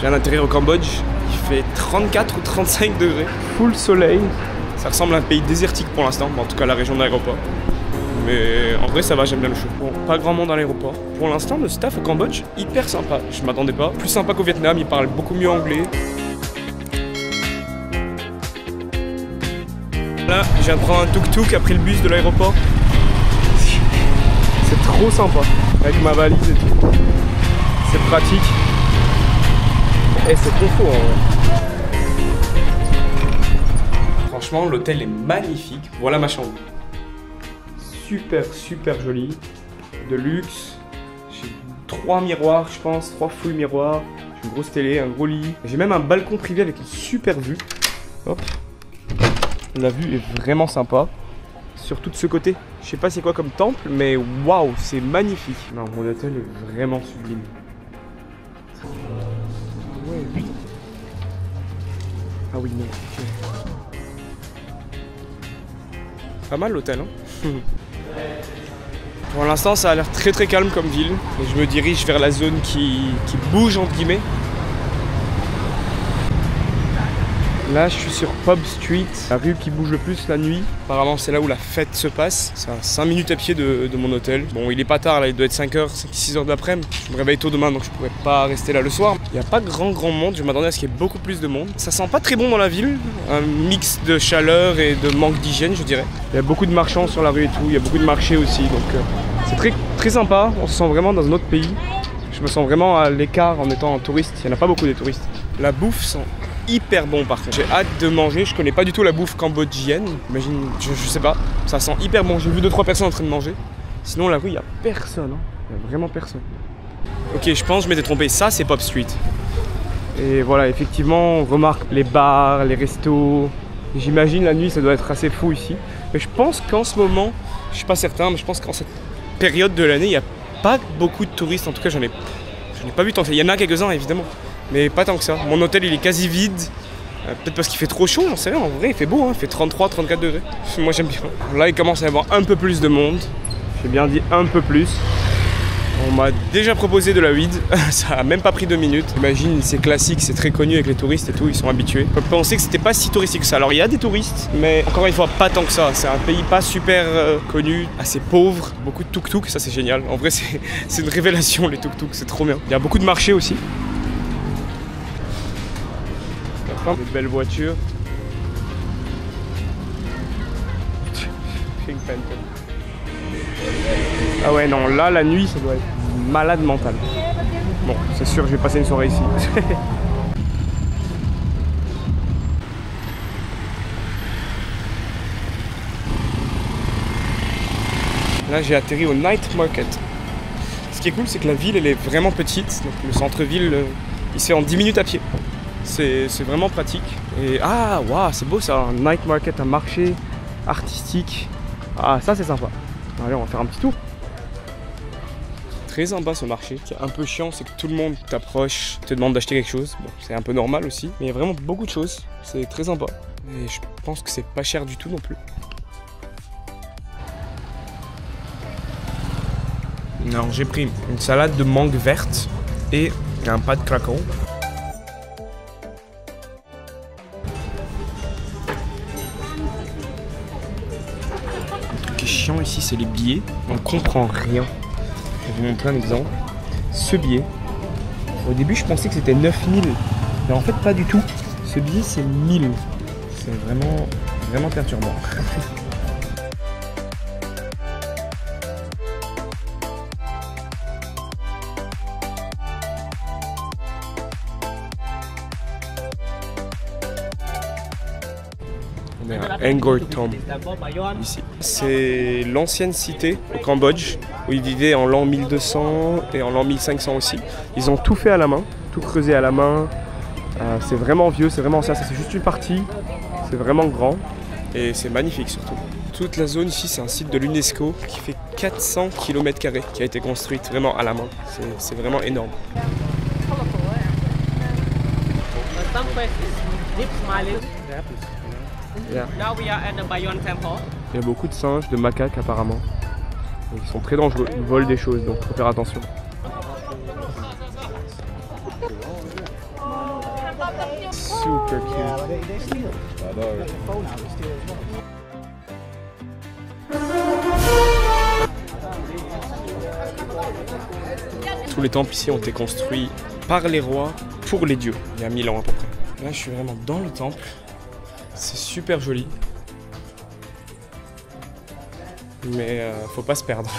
viens d'atterrir au Cambodge, il fait 34 ou 35 degrés, full soleil. Ça ressemble à un pays désertique pour l'instant, en tout cas la région de l'aéroport. Mais en vrai ça va, j'aime bien le chaud. Bon, pas grand monde dans l'aéroport. Pour l'instant le staff au Cambodge, hyper sympa, je m'attendais pas. Plus sympa qu'au Vietnam, ils parlent beaucoup mieux anglais. Là, je viens de prendre un tuk-tuk après le bus de l'aéroport. C'est trop sympa, avec ma valise et tout. C'est pratique. Et c'est confort en vrai. Franchement, l'hôtel est magnifique. Voilà ma chambre. Super joli. De luxe. J'ai 3 miroirs, je pense. 3 full miroirs. J'ai une grosse télé, un gros lit. J'ai même un balcon privé avec une super vue. Hop. La vue est vraiment sympa. Surtout de ce côté. Je sais pas c'est quoi comme temple, mais waouh, c'est magnifique. Non, mon hôtel est vraiment sublime. Ouais, putain. Ah oui, non. Pas mal l'hôtel, hein. Pour l'instant, ça a l'air très calme comme ville. Et je me dirige vers la zone qui bouge, entre guillemets. Là, je suis sur Pub Street, la rue qui bouge le plus la nuit. Apparemment, c'est là où la fête se passe. C'est à 5 minutes à pied de mon hôtel. Bon, il est pas tard, là, il doit être 5h, 6h d'après-midi. Je me réveille tôt demain, donc je pourrais pas rester là le soir. Il n'y a pas grand monde, je m'attendais à ce qu'il y ait beaucoup plus de monde. Ça sent pas très bon dans la ville, un mix de chaleur et de manque d'hygiène, je dirais. Il y a beaucoup de marchands sur la rue et tout, il y a beaucoup de marchés aussi, donc c'est très sympa. On se sent vraiment dans un autre pays. Je me sens vraiment à l'écart en étant un touriste. Il n'y en a pas beaucoup des touristes. La bouffe sent hyper bon par contre. J'ai hâte de manger, je connais pas du tout la bouffe cambodgienne. Imagine, je sais pas, ça sent hyper bon. J'ai vu 2-3 personnes en train de manger. Sinon la rue, il y a personne, hein. Il y a vraiment personne. Ok, je pense que je m'étais trompé, ça c'est Pub Street. Et voilà, effectivement, on remarque les bars, les restos. J'imagine la nuit ça doit être assez fou ici. Mais je pense qu'en ce moment, je suis pas certain, mais je pense qu'en cette période de l'année, il n'y a pas beaucoup de touristes. En tout cas, j'en ai pas vu tant que ça. Il y en a quelques-uns évidemment. Mais pas tant que ça. Mon hôtel il est quasi vide. Peut-être parce qu'il fait trop chaud, j'en sais rien. En vrai il fait beau, hein. Il fait 33-34 degrés. Moi j'aime bien. Là il commence à y avoir un peu plus de monde. J'ai bien dit un peu plus. On m'a déjà proposé de la weed. Ça a même pas pris 2 minutes. J'imagine c'est classique, c'est très connu avec les touristes et tout, ils sont habitués. On peut penser que c'était pas si touristique que ça. Alors il y a des touristes, mais encore une fois pas tant que ça. C'est un pays pas super connu, assez pauvre. Beaucoup de tuk-tuk, ça c'est génial. En vrai c'est une révélation les tuk-tuk, c'est trop bien. Il y a beaucoup de marchés aussi. Des belles voitures. Ah ouais non, là la nuit ça doit être malade mental. Bon, c'est sûr je vais passer une soirée ici. Là j'ai atterri au Night Market. Ce qui est cool c'est que la ville elle est vraiment petite. Donc le centre-ville il se fait en 10 minutes à pied. C'est vraiment pratique. Et ah, waouh, c'est beau ça, un night market, un marché artistique. Ah, ça c'est sympa. Allez, on va faire un petit tour. Très sympa ce marché. Ce qui est un peu chiant, c'est que tout le monde t'approche, te demande d'acheter quelque chose. Bon, c'est un peu normal aussi. Mais il y a vraiment beaucoup de choses. C'est très sympa. Et je pense que c'est pas cher du tout non plus. Alors j'ai pris une salade de mangue verte et un pas de crackle. Chiant ici c'est les billets, on comprend rien. Je vais vous montrer un exemple. Ce billet, au début je pensais que c'était 9000, mais en fait pas du tout. Ce billet c'est 1000. C'est vraiment perturbant. Angkor Thom, ici. C'est l'ancienne cité au Cambodge où ils vivaient en l'an 1200 et en l'an 1500 aussi. Ils ont tout fait à la main, tout creusé à la main. C'est vraiment vieux, c'est vraiment ancien. Ça c'est juste une partie, c'est vraiment grand et c'est magnifique surtout. Toute la zone ici c'est un site de l'UNESCO qui fait 400 km² qui a été construite vraiment à la main. C'est vraiment énorme. Yeah. Il y a beaucoup de singes, de macaques apparemment. Ils sont très dangereux, ils volent des choses donc il faut faire attention. Super cute. Tous les temples ici ont été construits par les rois pour les dieux, il y a 1000 ans à peu près. Là, je suis vraiment dans le temple. C'est super joli. Mais faut pas se perdre.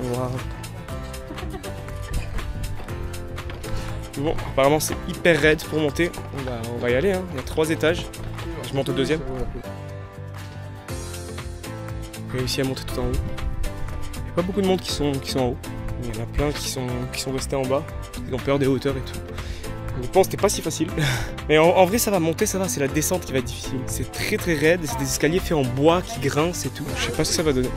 Wow. Bon, apparemment c'est hyper raide pour monter. On va y aller, hein. Il y a 3 étages. Je monte au 2e. J'ai réussi à monter tout en haut. Il n'y a pas beaucoup de monde qui sont en haut. Il y en a plein qui sont restés en bas. Ils ont peur des hauteurs et tout. Je pense que c'était pas si facile. Mais en vrai ça va monter, ça va. C'est la descente qui va être difficile. C'est très très raide. C'est des escaliers faits en bois qui grincent et tout. Je sais pas ce que ça va donner.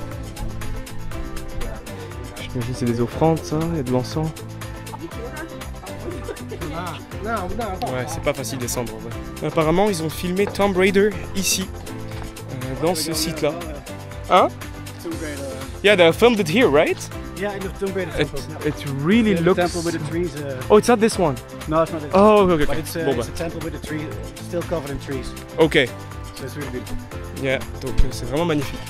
J'imagine c'est des offrandes ça, il y a de l'encens. Ouais, c'est pas facile de descendre en vrai. Apparemment, ils ont filmé Tomb Raider ici, dans ce site-là. Hein? Yeah, they filmed it here, right? Yeah, in the Tomb Raider temple. It really The looks... temple with the trees. Oh, it's not this one. No, it's not this. Oh, okay, okay. But it's, Bon, it's a temple with the tree, still covered in trees. Ok. So it's really beautiful. Yeah, donc c'est vraiment magnifique.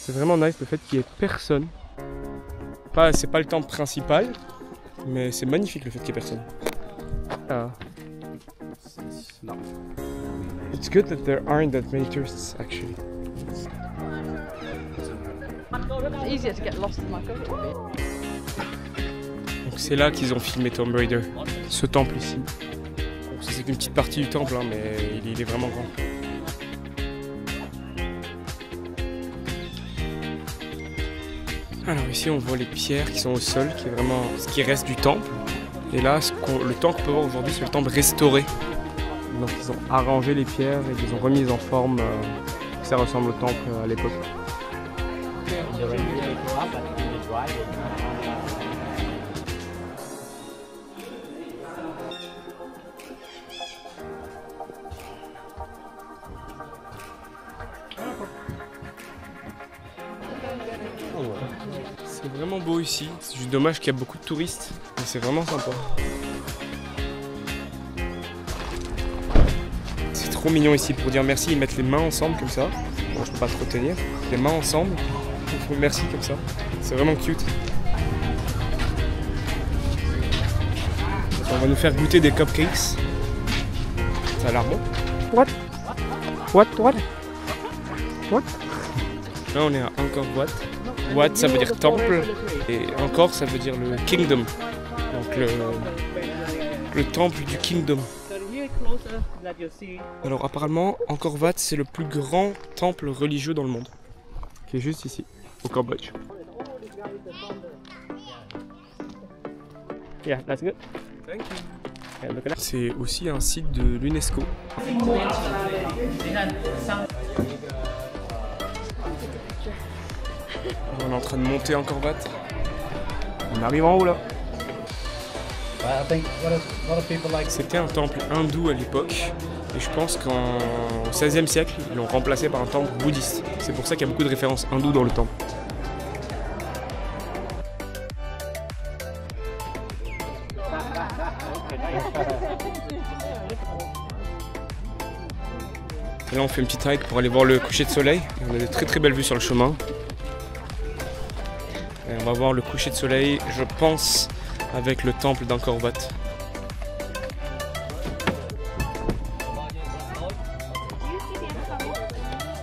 C'est vraiment nice le fait qu'il y ait personne. C'est pas le temple principal, mais c'est magnifique le fait qu'il y ait personne. Ah. It's good that there aren't that many tourists actually. It's easier to get lost in my country. Donc c'est là qu'ils ont filmé Tomb Raider, ce temple ici. Donc ça c'est qu'une petite partie du temple, hein, mais il est vraiment grand. Alors ici on voit les pierres qui sont au sol, qui est vraiment ce qui reste du temple. Et là, le temps qu'on peut voir aujourd'hui, c'est le temple restauré. Donc ils ont arrangé les pierres et ils les ont remises en forme, que ça ressemble au temple à l'époque. C'est vraiment beau ici, c'est juste dommage qu'il y a beaucoup de touristes, mais c'est vraiment sympa. C'est trop mignon ici, pour dire merci, ils mettent les mains ensemble comme ça. Bon, je peux pas trop tenir, les mains ensemble, ils font merci comme ça. C'est vraiment cute. On va nous faire goûter des cupcakes. Ça a l'air bon. What? Là on est à Angkor Wat. Wat ça veut dire temple et Angkor ça veut dire le kingdom. Donc le temple du kingdom. Alors apparemment Angkor Wat c'est le plus grand temple religieux dans le monde. Qui est juste ici, au Cambodge. Yeah, that's good. Thank you. C'est aussi un site de l'UNESCO. On est en train de monter Angkor Wat. On arrive en haut là. C'était un temple hindou à l'époque. Et je pense qu'en XVIe siècle, ils l'ont remplacé par un temple bouddhiste. C'est pour ça qu'il y a beaucoup de références hindoues dans le temple. Et là on fait une petite hike pour aller voir le coucher de soleil. On a de très très belles vues sur le chemin. Et on va voir le coucher de soleil, je pense, avec le temple d'Angkor Wat.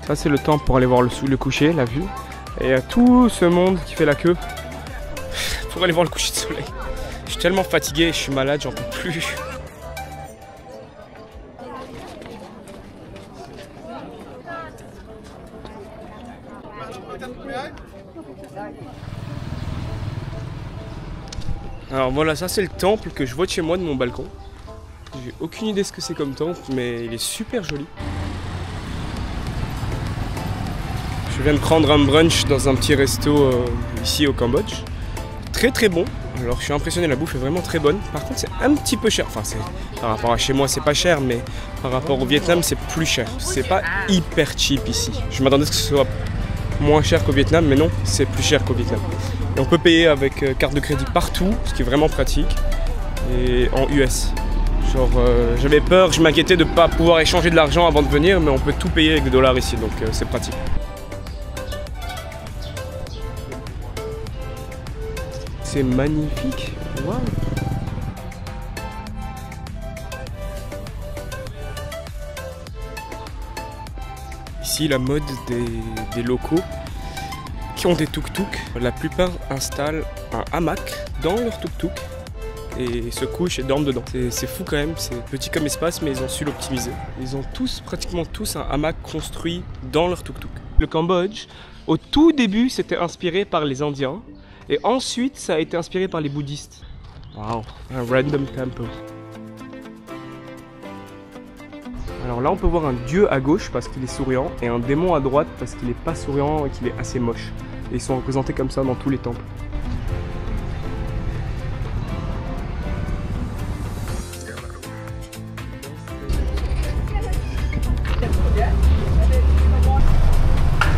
Ça c'est le temple pour aller voir le coucher, la vue. Et il y a tout ce monde qui fait la queue pour aller voir le coucher de soleil. Je suis tellement fatigué, je suis malade, j'en peux plus. Alors voilà, ça c'est le temple que je vois de chez moi, de mon balcon. J'ai aucune idée ce que c'est comme temple, mais il est super joli. Je suis viens de prendre un brunch dans un petit resto ici au Cambodge. Très très bon. Alors je suis impressionné, la bouffe est vraiment très bonne. Par contre c'est un petit peu cher. Enfin par rapport à chez moi c'est pas cher, mais par rapport au Vietnam c'est plus cher. C'est pas hyper cheap ici. Je m'attendais à ce que ce soit moins cher qu'au Vietnam, mais non, c'est plus cher qu'au Vietnam. Et on peut payer avec carte de crédit partout, ce qui est vraiment pratique. Et en US. Genre j'avais peur, je m'inquiétais de ne pas pouvoir échanger de l'argent avant de venir, mais on peut tout payer avec des dollars ici, donc c'est pratique. C'est magnifique, waouh! Ici la mode des locaux qui ont des tuk-tuk. La plupart installent un hamac dans leur tuk-tuk et se couchent et dorment dedans. C'est fou quand même, c'est petit comme espace mais ils ont su l'optimiser. Ils ont pratiquement tous un hamac construit dans leur tuk-tuk. Le Cambodge, au tout début c'était inspiré par les Indiens. Et ensuite, ça a été inspiré par les bouddhistes. Waouh, un random temple. Alors là, on peut voir un dieu à gauche parce qu'il est souriant et un démon à droite parce qu'il n'est pas souriant et qu'il est assez moche. Et ils sont représentés comme ça dans tous les temples.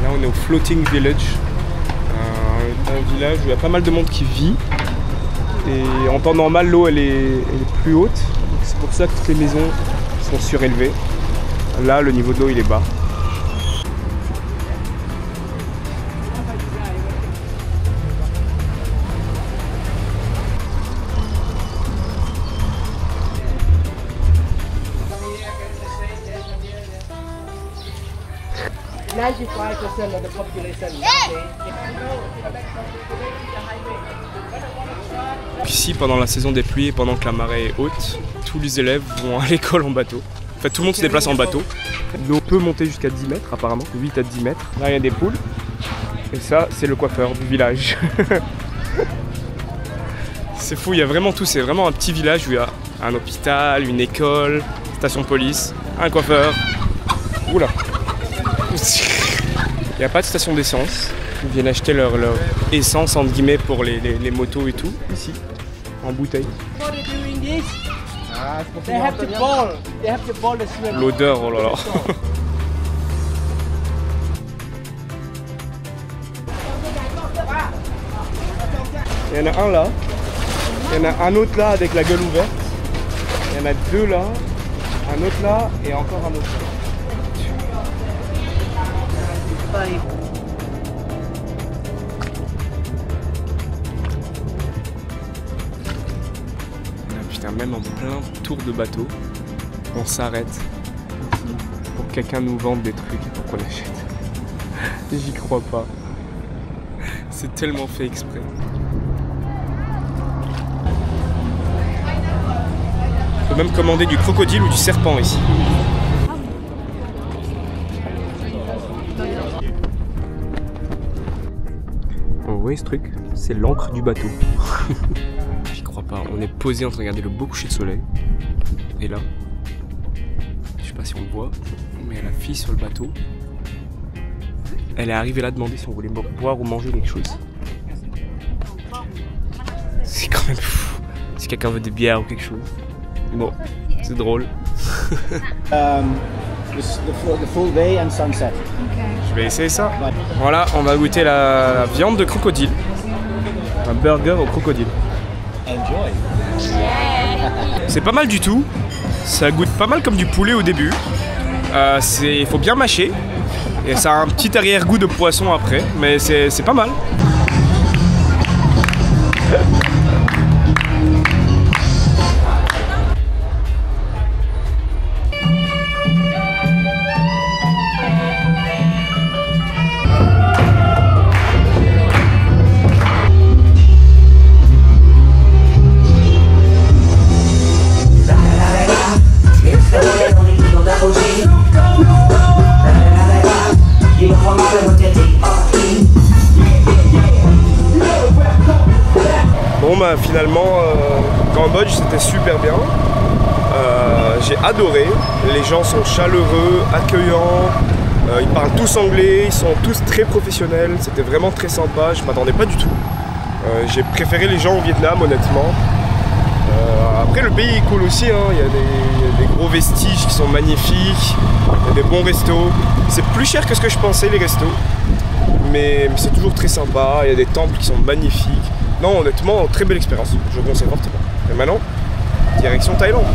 Là, on est au Floating Village. Un village où il y a pas mal de monde qui vit et en temps normal l'eau elle est plus haute, c'est pour ça que toutes les maisons sont surélevées. Là le niveau de l'eau il est bas. Ici, pendant la saison des pluies et pendant que la marée est haute, tous les élèves vont à l'école en bateau. En fait, tout le monde se déplace en bateau. L'eau peut monter jusqu'à 10 mètres apparemment, 8 à 10 mètres. Là, il y a des poules. Et ça, c'est le coiffeur du village. C'est fou, il y a vraiment tout. C'est vraiment un petit village où il y a un hôpital, une école, station de police, un coiffeur. Oula. Il n'y a pas de station d'essence. Ils viennent acheter leur essence entre guillemets pour les motos et tout, ici, en bouteille. L'odeur, oh là là. Il y en a un là, il y en a un autre là avec la gueule ouverte, il y en a deux là, un autre là et encore un autre là. Putain, même en plein tour de bateau, on s'arrête pour que quelqu'un nous vende des trucs pour qu'on achète. J'y crois pas. C'est tellement fait exprès. On peut même commander du crocodile ou du serpent ici. Vous voyez ce truc? C'est l'encre du bateau. J'y crois pas. On est posé en train de regarder le beau coucher de soleil. Et là, je sais pas si on le voit, mais il y a la fille sur le bateau. Elle est arrivée là demander si on voulait boire ou manger quelque chose. C'est quand même fou. Si quelqu'un veut des bières ou quelque chose. Bon, c'est drôle. The full day and sunset. Je vais essayer ça. Voilà, on va goûter la viande de crocodile. Un burger au crocodile. Enjoy. C'est pas mal du tout. Ça goûte pas mal comme du poulet au début. Il faut bien mâcher. Et ça a un petit arrière-goût de poisson après. Mais c'est pas mal. Bon bah finalement Cambodge c'était super bien, j'ai adoré, les gens sont chaleureux, accueillants, Ils parlent tous anglais, ils sont tous très professionnels, c'était vraiment très sympa, je m'attendais pas du tout. J'ai préféré les gens au Vietnam, honnêtement. Après, le pays est cool aussi, hein. Il y a des gros vestiges qui sont magnifiques, il y a des bons restos. C'est plus cher que ce que je pensais, les restos, mais c'est toujours très sympa, il y a des temples qui sont magnifiques. Non, honnêtement, très belle expérience, je vous conseille fortement. Et maintenant, direction Thaïlande.